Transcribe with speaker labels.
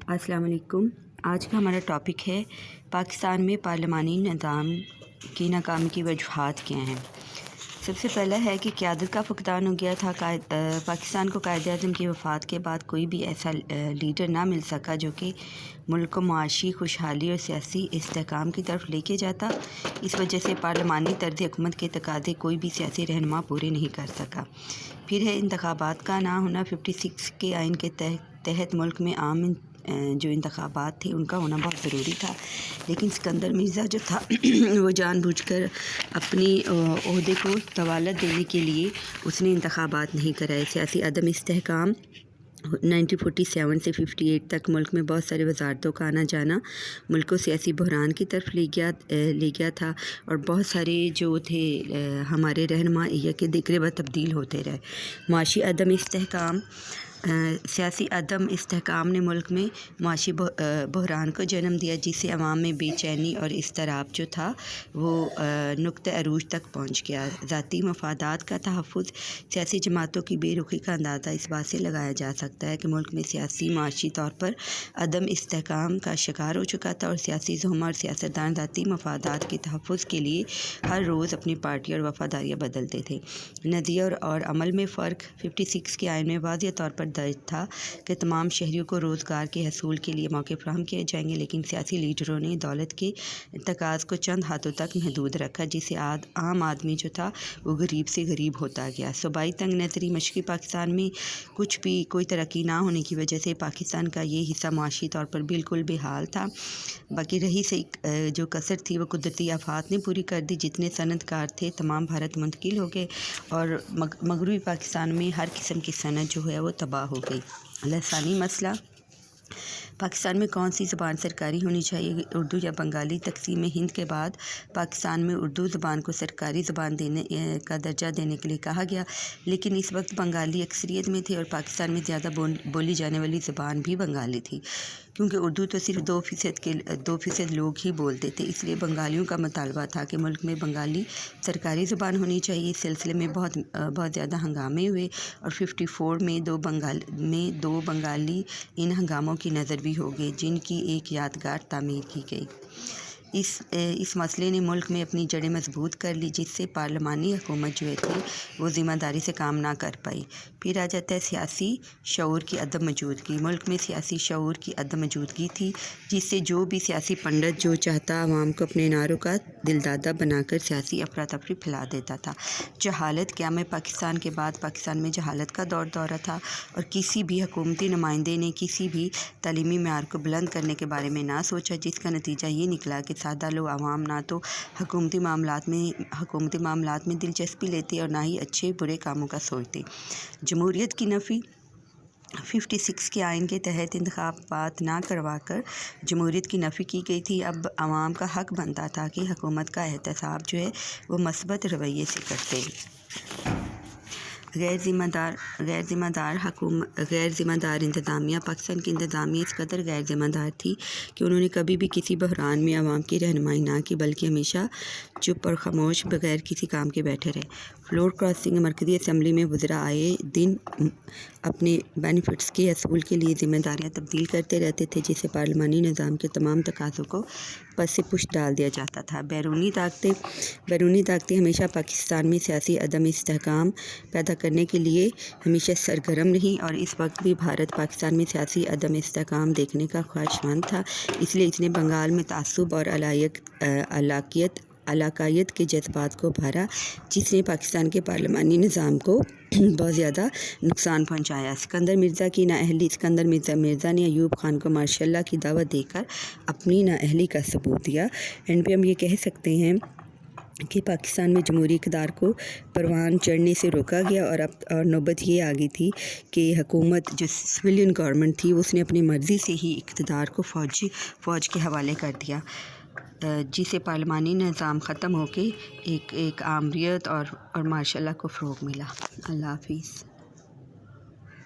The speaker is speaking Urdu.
Speaker 1: السلام علیکم۔ آج کا ہمارا ٹاپک ہے پاکستان میں پارلیمانی نظام کی ناکامی کی وجوہات کیا ہیں۔ سب سے پہلا ہے کہ قیادت کا فقدان ہو گیا تھا۔ پاکستان کو قائد اعظم کی وفات کے بعد کوئی بھی ایسا لیڈر نہ مل سکا جو کہ ملک کو معاشی خوشحالی اور سیاسی استحکام کی طرف لے کے جاتا۔ اس وجہ سے پارلیمانی طرز حکومت کے تقاضے کوئی بھی سیاسی رہنما پورے نہیں کر سکا۔ پھر ہے انتخابات کا نہ ہونا۔ 56 کے آئین کے تحت ملک میں عام جو انتخابات تھے ان کا ہونا بہت ضروری تھا، لیکن اسکندر مرزا جو تھا وہ جان بوجھ کر اپنی عہدے کو طوالت دینے کے لیے اس نے انتخابات نہیں کرائے۔ سیاسی عدم استحکام 1947 سے 58 تک ملک میں بہت سارے وزارتوں کا آنا جانا ملک کو سیاسی بحران کی طرف لے گیا تھا، اور بہت سارے جو تھے ہمارے رہنما یہ کہ دیکھے وہ تبدیل ہوتے رہے۔ معاشی عدم استحکام سیاسی عدم استحکام نے ملک میں معاشی بحران کو جنم دیا، جس سے عوام میں بے چینی اور اضطراب جو تھا وہ نقطہ عروج تک پہنچ گیا۔ ذاتی مفادات کا تحفظ سیاسی جماعتوں کی بے رخی کا اندازہ اس بات سے لگایا جا سکتا ہے کہ ملک میں سیاسی معاشی طور پر عدم استحکام کا شکار ہو چکا تھا، اور سیاسی زعما اور سیاستدان ذاتی مفادات کے تحفظ کے لیے ہر روز اپنی پارٹی اور وفاداریاں بدلتے تھے۔ نظریہ اور عمل میں فرق 56 کے آئین میں واضح طور پر درج تھا کہ تمام شہریوں کو روزگار کے حصول کے لیے موقع فراہم کیے جائیں گے، لیکن سیاسی لیڈروں نے دولت کے تقاضے کو چند ہاتھوں تک محدود رکھا، جس سے عام آدمی جو تھا وہ غریب سے غریب ہوتا گیا۔ صوبائی تنگ نظری مشرقی پاکستان میں کچھ بھی کوئی ترقی نہ ہونے کی وجہ سے پاکستان کا یہ حصہ معاشی طور پر بالکل بے حال تھا۔ باقی رہی سے جو کثر تھی وہ قدرتی آفات نے پوری کر دی۔ جتنے صنعت کار تھے تمام بھارت منتقل ہو گئے، اور مغربی پاکستان میں ہر قسم کی صنعت جو ہے وہ تباہ ہو گئی۔ لسانی مسئلہ پاکستان میں کون سی زبان سرکاری ہونی چاہیے، اردو یا بنگالی؟ تقسیم ہند کے بعد پاکستان میں اردو زبان کو سرکاری زبان دینے کا درجہ دینے کے لیے کہا گیا، لیکن اس وقت بنگالی اکثریت میں تھے اور پاکستان میں زیادہ بولی جانے والی زبان بھی بنگالی تھی، کیونکہ اردو تو صرف 2% لوگ ہی بولتے تھے۔ اس لیے بنگالیوں کا مطالبہ تھا کہ ملک میں بنگالی سرکاری زبان ہونی چاہیے۔ اس سلسلے میں بہت زیادہ ہنگامے ہوئے، اور 54 میں دو بنگالی ان ہنگاموں کی نظر بھی ہو گئی، جن کی ایک یادگار تعمیر کی گئی۔ اس مسئلے نے ملک میں اپنی جڑیں مضبوط کر لی، جس سے پارلیمانی حکومت جو تھی وہ ذمہ داری سے کام نہ کر پائی۔ پھر آ جاتا ہے سیاسی شعور کی عدم موجودگی۔ ملک میں سیاسی شعور کی عدم موجودگی تھی، جس سے جو بھی سیاسی پنڈت جو چاہتا عوام کو اپنے نعروں کا دلدادہ بنا کر سیاسی افراتفری پھیلا دیتا تھا۔ جہالت قیام پاکستان کے بعد پاکستان میں جہالت کا دورہ تھا، اور کسی بھی حکومتی نمائندے نے کسی بھی تعلیمی معیار کو بلند کرنے کے بارے میں نہ سوچا، جس کا نتیجہ یہ نکلا کہ سادہ لوگ عوام نہ تو حکومتی معاملات میں دلچسپی لیتے اور نہ ہی اچھے برے کاموں کا سوچتے۔ جمہوریت کی نفی 56 کے آئین کے تحت انتخابات نہ کروا کر جمہوریت کی نفی کی گئی تھی۔ اب عوام کا حق بنتا تھا کہ حکومت کا احتساب جو ہے وہ مثبت رویے سے کرتے۔ غیر ذمہ دار انتظامیہ پاکستان کی انتظامیہ اس قدر غیر ذمہ دار تھی کہ انہوں نے کبھی بھی کسی بحران میں عوام کی رہنمائی نہ کی، بلکہ ہمیشہ چپ اور خاموش بغیر کسی کام کے بیٹھے رہے۔ فلور کراسنگ مرکزی اسمبلی میں وزراء آئے دن اپنے بینیفٹس کے حصول کے لیے ذمہ داریاں تبدیل کرتے رہتے تھے، جس سے پارلیمانی نظام کے تمام تقاضوں کو پس سے پش ڈال دیا جاتا تھا۔ بیرونی طاقتیں ہمیشہ پاکستان میں سیاسی عدم استحکام پیدا کرنے کے لیے ہمیشہ سرگرم رہیں، اور اس وقت بھی بھارت پاکستان میں سیاسی عدم استحکام دیکھنے کا خواہشمند تھا۔ اس لیے اس نے بنگال میں تعصب اور علاقائیت کے جذبات کو ابھارا، جس نے پاکستان کے پارلیمانی نظام کو بہت زیادہ نقصان پہنچایا۔ اسکندر مرزا نے ایوب خان کو مارشل لا کی دعوت دے کر اپنی نااہلی کا ثبوت دیا۔ اینڈ پہ ہم یہ کہہ سکتے ہیں کہ پاکستان میں جمہوری اقتدار کو پروان چڑھنے سے روکا گیا، اور نوبت یہ آ گئی تھی کہ حکومت جو سویلین گورنمنٹ تھی اس نے اپنی مرضی سے ہی اقتدار کو فوج کے حوالے کر دیا، جس سے پارلیمانی نظام ختم ہو کے ایک آمریت اور مارشل لا کو فروغ ملا۔ اللہ حافظ۔